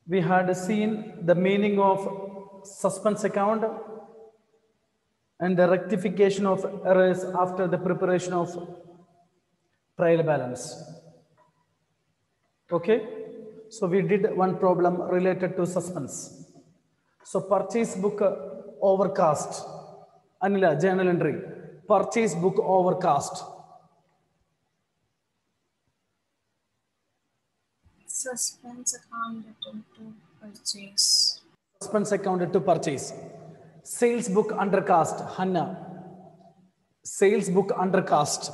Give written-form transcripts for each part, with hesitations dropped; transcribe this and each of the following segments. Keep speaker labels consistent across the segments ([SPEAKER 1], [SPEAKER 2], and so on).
[SPEAKER 1] We had seen the meaning of suspense account and the rectification of errors after the preparation of trial balance. Okay, so we did one problem related to suspense. So purchase book overcast, Anila, journal entry, purchase book overcast.
[SPEAKER 2] Suspense account written to purchase.
[SPEAKER 1] Suspense account to purchase. Sales book undercast, Hanna. Sales book undercast.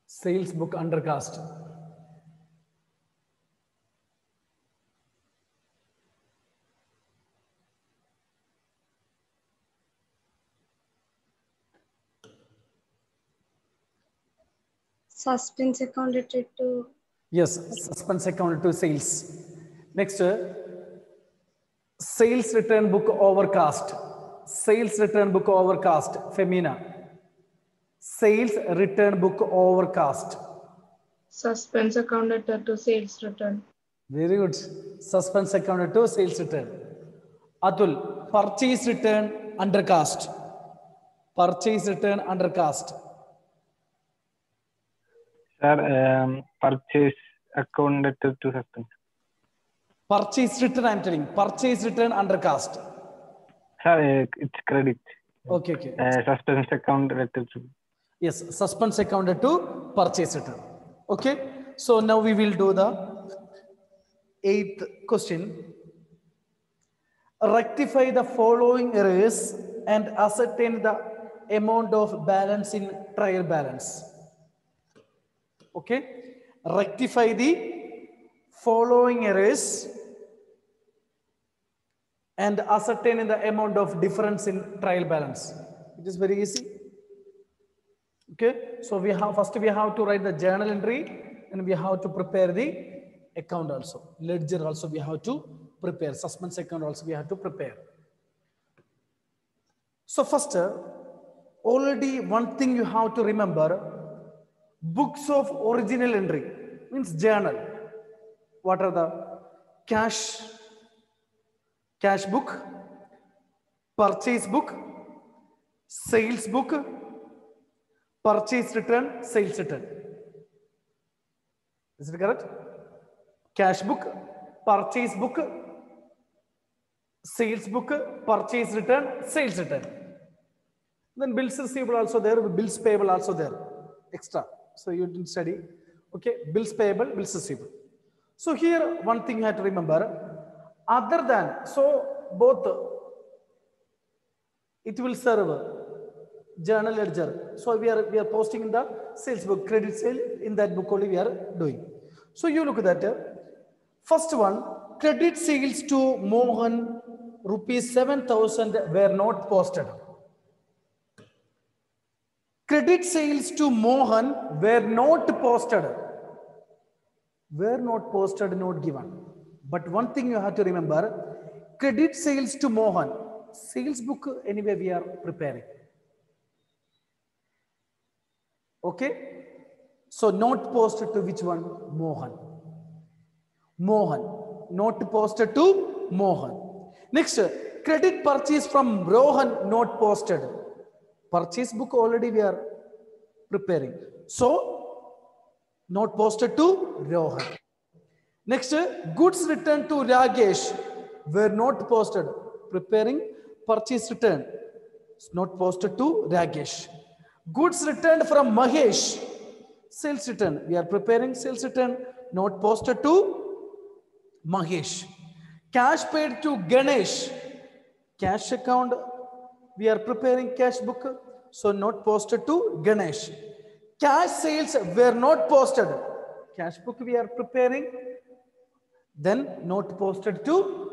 [SPEAKER 1] Sales book undercast.
[SPEAKER 2] Suspense account related to.
[SPEAKER 1] Yes, suspense account to sales. Next, sales return book overcast. Sales return book overcast, Femina. Sales return book overcast.
[SPEAKER 3] Suspense account letter to sales return.
[SPEAKER 1] Very good. Suspense account to sales return. Atul, purchase return undercast. Purchase return undercast.
[SPEAKER 4] Sir, purchase account letter to suspense.
[SPEAKER 1] Purchase return, I'm telling. Purchase return undercast.
[SPEAKER 4] Sir, it's credit.
[SPEAKER 1] Okay, okay.
[SPEAKER 4] Suspense account letter to.
[SPEAKER 1] Yes, suspense account to purchase return. Okay. So now we will do the 8th question. Rectify the following errors and ascertain the amount of balance in trial balance. Okay. Rectify the following errors and ascertain the amount of difference in trial balance. It is very easy. Okay, so we have first we have to write the journal entry and we have to prepare the account also. Ledger also we have to prepare. Suspense account also we have to prepare. So first, already one thing you have to remember, books of original entry means journal. What are the cash book, purchase book, sales book, purchase return, sales return. Is it correct? Cash book, purchase book, sales book, purchase return, sales return. Then bills receivable also there, bills payable also there, extra. So you didn't study. Okay, bills payable, bills receivable. So here one thing you have to remember, other than, so both it will serve journal ledger. So we are posting in the sales book, credit sale, in that book only we are doing. So you look at that. First one, credit sales to Mohan rupees 7,000 were not posted. Credit sales to Mohan were not posted. Were not posted, not given. But one thing you have to remember, credit sales to Mohan, sales book anyway we are preparing. Okay, so not posted to which one? Mohan. Mohan, not posted to Mohan. Next, credit purchase from Rohan, not posted. Purchase book already we are preparing. So, not posted to Rohan. Next, goods returned to Ragesh were not posted. Preparing purchase return. It's not posted to Ragesh. Goods returned from Mahesh. Sales return. We are preparing sales return. Not posted to Mahesh. Cash paid to Ganesh. Cash account. We are preparing cash book. So not posted to Ganesh. Cash sales were not posted. Cash book we are preparing. Then not posted to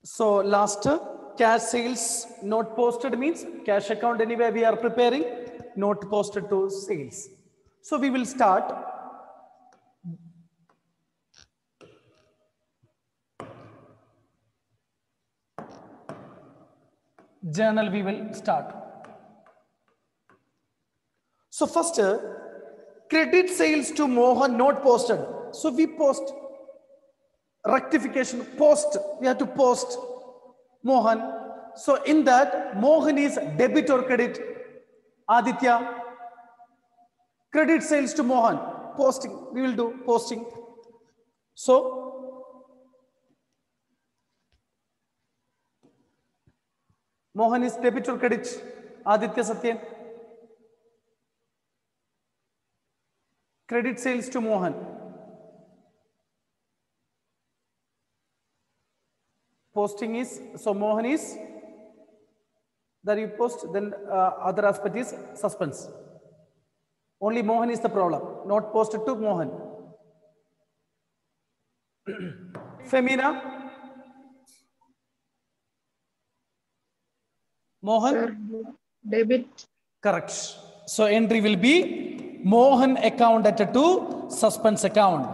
[SPEAKER 1] So last, cash sales not posted means cash account anyway we are preparing, not posted to sales. So we will start. Journal we will start. So first, credit sales to Mohan not posted. So we post rectification, post, we have to post Mohan. So in that, Mohan is debit or credit? Aditya, credit sales to Mohan, posting, we will do posting. So Mohan is debit or credit? Aditya, Satyen. Credit sales to Mohan. Posting is, so Mohan is, that you post, then other aspect is suspense. Only Mohan is the problem, not posted to Mohan. Femina? Mohan?
[SPEAKER 3] Sir, debit.
[SPEAKER 1] Correct. So entry will be Mohan account to suspense account.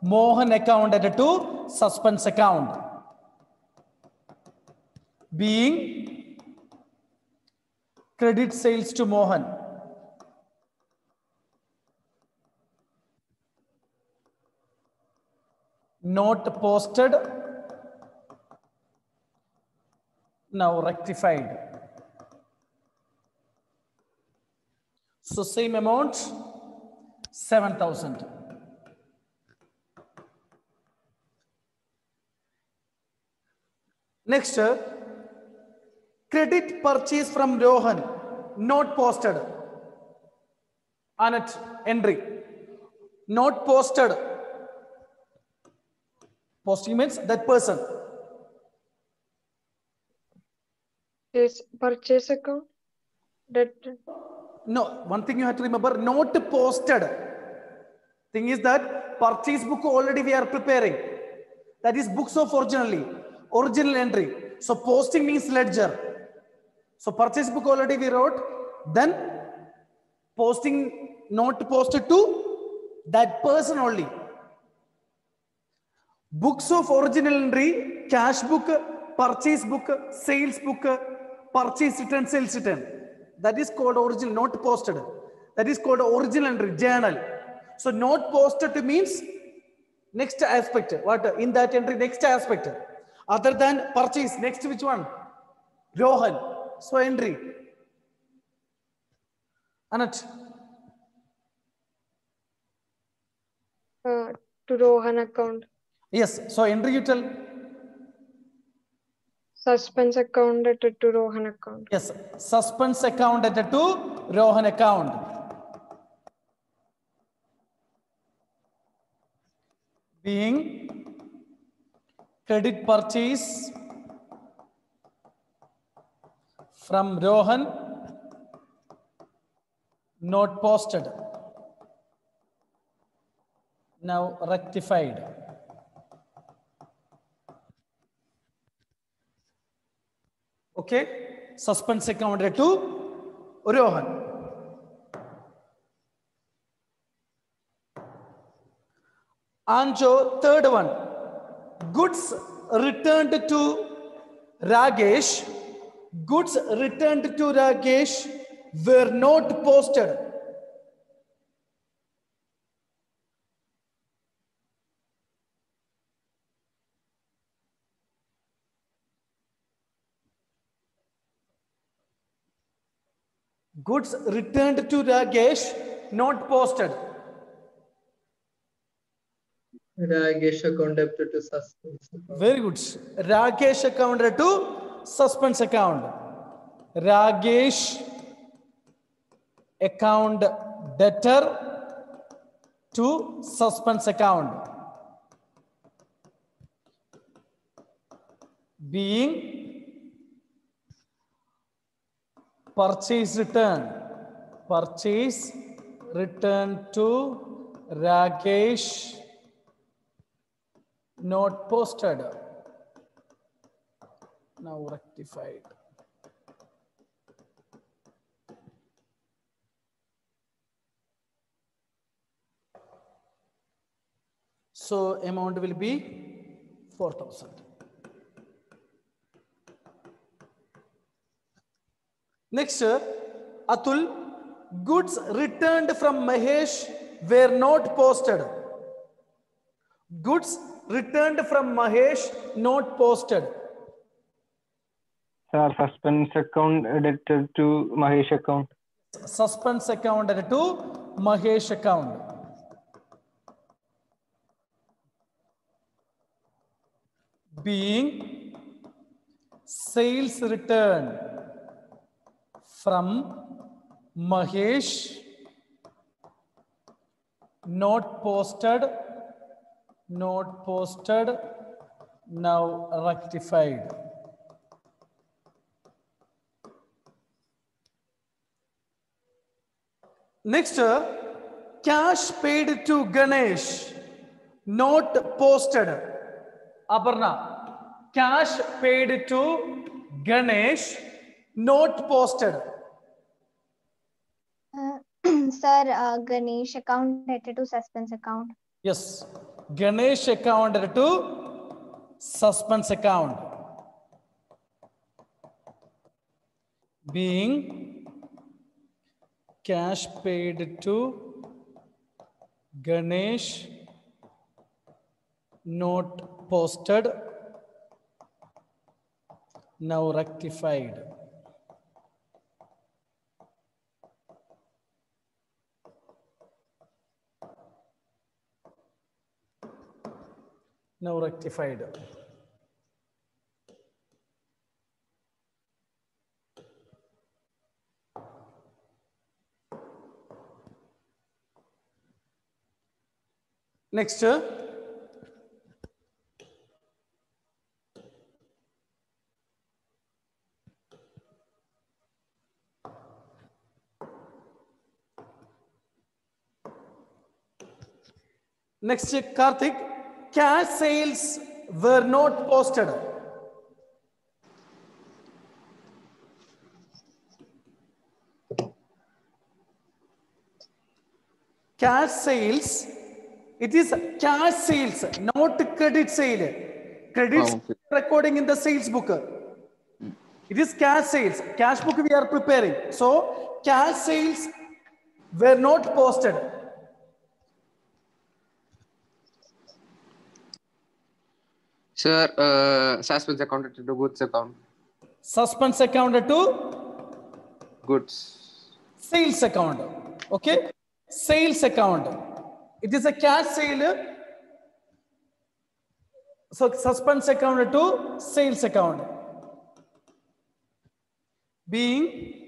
[SPEAKER 1] Mohan account to suspense account. Being credit sales to Mohan. Not posted. Now rectified. So same amount, 7,000. Next, credit purchase from Rohan, not posted. Anat, entry, not posted. Posting means that person.
[SPEAKER 3] Yes, purchase account. That
[SPEAKER 1] No, one thing you have to remember, not posted. Thing is that purchase book already we are preparing. That is books of original entry. So posting means ledger. So purchase book already we wrote. Then posting not posted to that person only. Books of original entry, cash book, purchase book, sales book, purchase return, sales return. That is called original, not posted. That is called original entry, journal. So not posted means next aspect. What in that entry, next aspect. Other than purchase, next which one? Rohan. So entry. Anat.
[SPEAKER 3] to Rohan account.
[SPEAKER 1] Yes. So entry you tell.
[SPEAKER 3] Suspense account to Rohan account.
[SPEAKER 1] Yes. Suspense account to Rohan account. Being credit purchase from Rohan, not posted. Now rectified. Okay, suspense account to Rohan. Anjo, third one. Goods returned to Ragesh. Goods returned to Ragesh were not posted. Goods returned to Ragesh, not posted.
[SPEAKER 5] Ragesh account debtor to suspense account.
[SPEAKER 1] Very good. Ragesh account to suspense account. Ragesh account debtor to suspense account. Being purchase return to Ragesh, not posted. Now rectified. So amount will be 4,000. Next, Atul, goods returned from Mahesh were not posted. Goods returned from Mahesh not posted.
[SPEAKER 4] Sir, suspense account added to Mahesh account.
[SPEAKER 1] Suspense account added to Mahesh account. Being sales return from Mahesh not posted, now rectified. Next, cash paid to Ganesh not posted. Aparna, cash paid to Ganesh not posted.
[SPEAKER 6] Sir, Ganesh account added to suspense account.
[SPEAKER 1] Yes, Ganesh account added to suspense account. Being cash paid to Ganesh not posted, now rectified. Now rectified. Next, Karthik, cash sales were not posted. Cash sales, it is cash sales, not credit sale. Credit
[SPEAKER 7] okay.
[SPEAKER 1] recording in the sales book. It is cash sales. Cash book we are preparing. So cash sales were not posted.
[SPEAKER 7] Sir, suspense account to goods account.
[SPEAKER 1] Suspense account to
[SPEAKER 7] Goods.
[SPEAKER 1] sales account. Okay, sales account. It is a cash sale. So suspense account to sales account. Being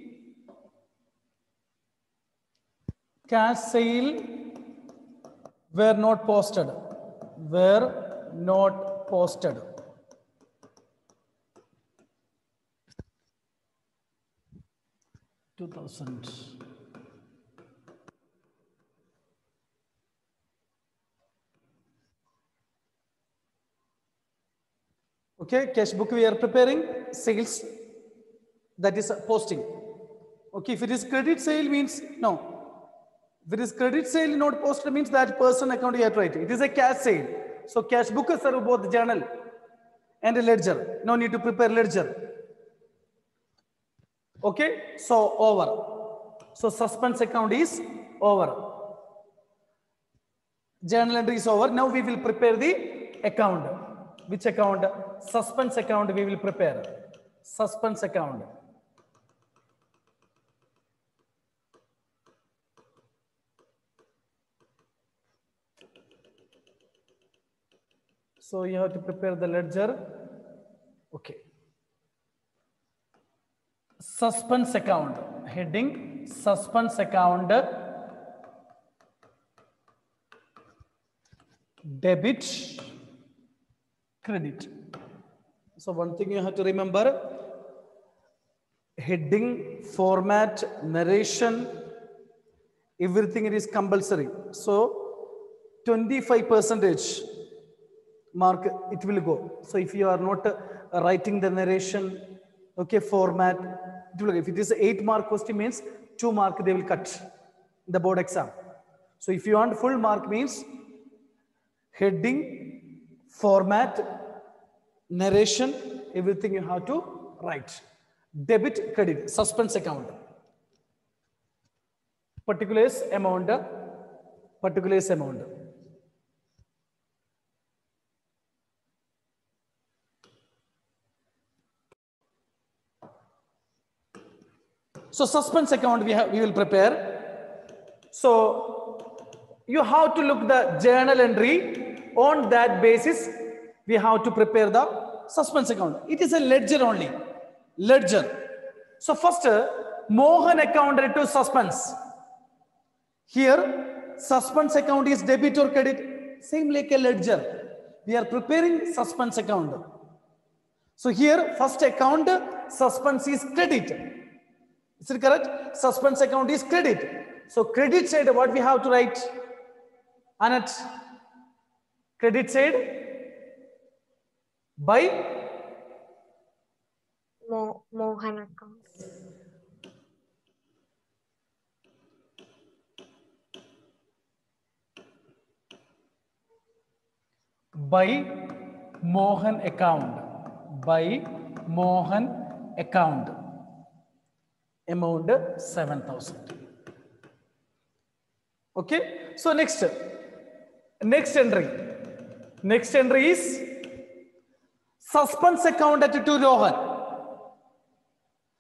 [SPEAKER 1] cash sale were not posted. Were not posted. $2,000. Okay, cash book we are preparing, sales, that is posting. Okay, if it is credit sale means no. If it is credit sale not posted means that person account you have to write. It is a cash sale. So cash book serve both journal and a ledger. No need to prepare ledger. Okay, so over. So suspense account is over. Journal entry is over. Now we will prepare the account. Which account? Suspense account we will prepare. Suspense account. So you have to prepare the ledger. Okay. Suspense account. Heading suspense account. Debit. Credit. So one thing you have to remember, heading, format, narration, everything it is compulsory. So 25% mark it will go. So if you are not writing the narration, okay, format. If it is an 8-mark question means 2 mark they will cut in the board exam. So if you want full mark means heading, format, narration, everything you have to write. Debit, credit, suspense account. Particulars amount, particulars amount. So suspense account we will prepare. So you have to look the journal entry. On that basis, we have to prepare the suspense account. It is a ledger only. Ledger. So first, Mohan account to suspense. Here, suspense account is debit or credit. Same like a ledger. We are preparing suspense account. So here, first account, suspense is credit. Is it correct? Suspense account is credit. So credit side, what we have to write? Anat. Credit side by
[SPEAKER 6] Mohan account.
[SPEAKER 1] By Mohan account. By Mohan account. Amount 7,000. Okay. So next entry. Next entry is suspense account to Rohan.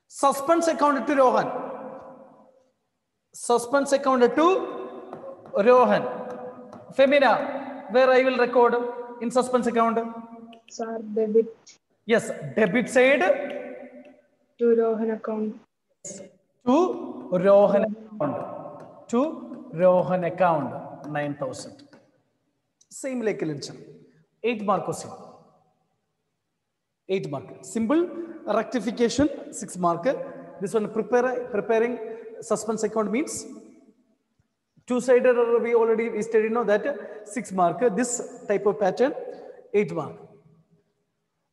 [SPEAKER 1] Suspense account to Rohan. Suspense account to Rohan. Femina, where I will record in suspense account?
[SPEAKER 3] Sir, debit
[SPEAKER 1] Yes, debit side
[SPEAKER 3] to Rohan account.
[SPEAKER 1] to Rohan account. To Rohan account 9,000. Same like a ledger. 8-mark question. 8 mark. Simple rectification 6 mark. This one preparing suspense account means two-sided. We already studied know that 6 mark. This type of pattern 8 mark.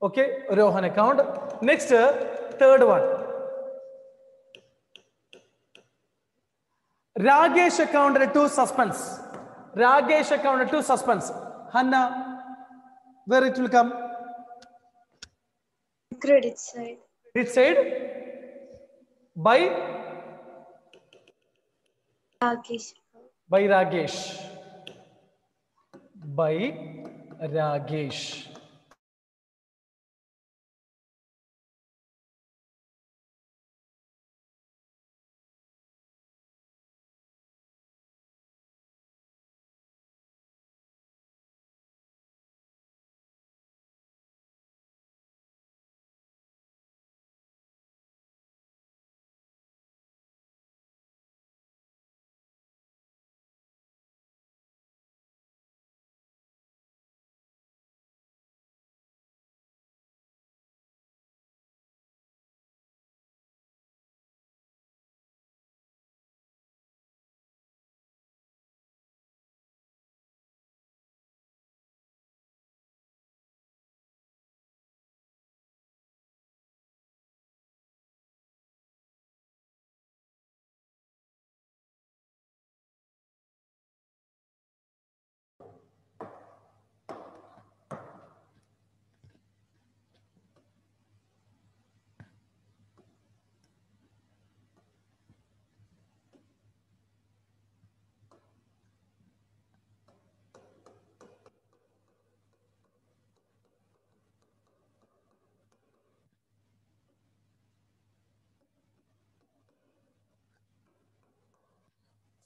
[SPEAKER 1] Okay, Rohan account. Next, third one. Ragesh account to suspense. Ragesh account to suspense. Hanna, where it will come?
[SPEAKER 2] Credit side.
[SPEAKER 1] Credit side by
[SPEAKER 2] Rakesh.
[SPEAKER 1] Ragesh. By Ragesh.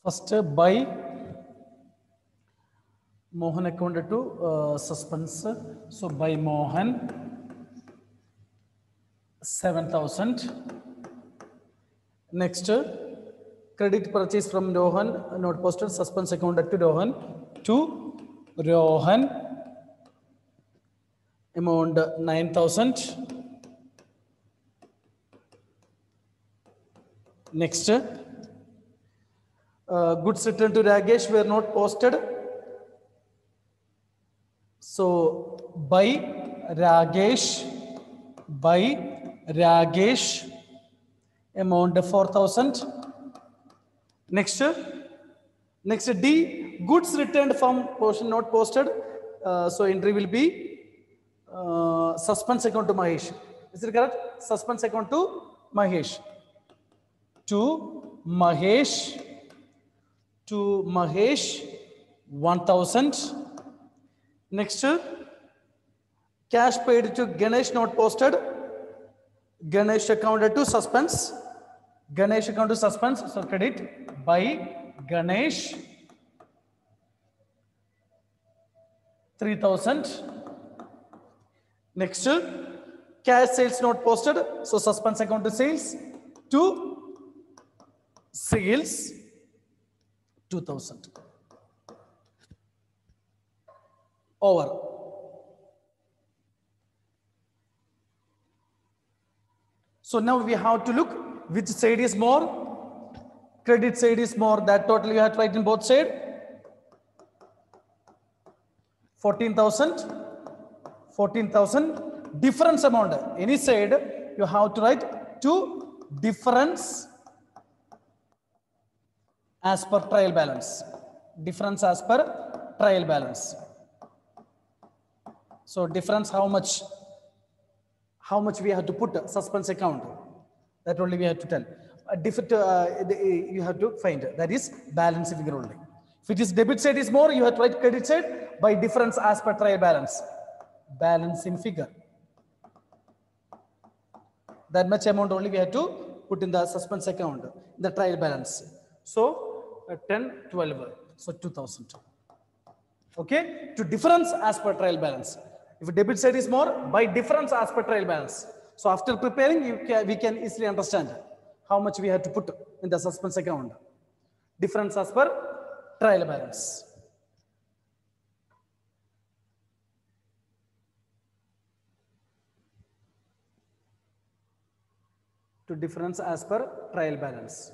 [SPEAKER 1] First by Mohan account to suspense. So by Mohan 7,000. Next, credit purchase from Rohan, not posted, suspense account to Rohan. To Rohan, amount 9,000. Next, goods returned to Ragesh were not posted. So by Ragesh by Ragesh, amount 4,000. Next D, goods returned from portion not posted. So entry will be suspense account to Mahesh. Is it correct? Suspense account to Mahesh. To Mahesh 1,000. Next, cash paid to Ganesh not posted. Ganesh accounted to suspense. Ganesh account to suspense. So credit by Ganesh 3,000. Next, cash sales not posted. So suspense account to sales. To sales 2,000. Over. So now we have to look which side is more. Credit side is more. That total you have to write in both sides. 14,000. 14,000. Difference amount. Any side you have to write to difference as per trial balance. Difference as per trial balance. So difference how much we have to put suspense account. That only we have to tell. You have to find that is balance figure only. If it is debit side is more, you have to write credit side by difference as per trial balance. Balance in figure. That much amount only we have to put in the suspense account, the trial balance. So 10, 12, so 2,000. Okay, to difference as per trial balance. If debit side is more, by difference as per trial balance. So after preparing, we can easily understand how much we have to put in the suspense account. Difference as per trial balance. To difference as per trial balance.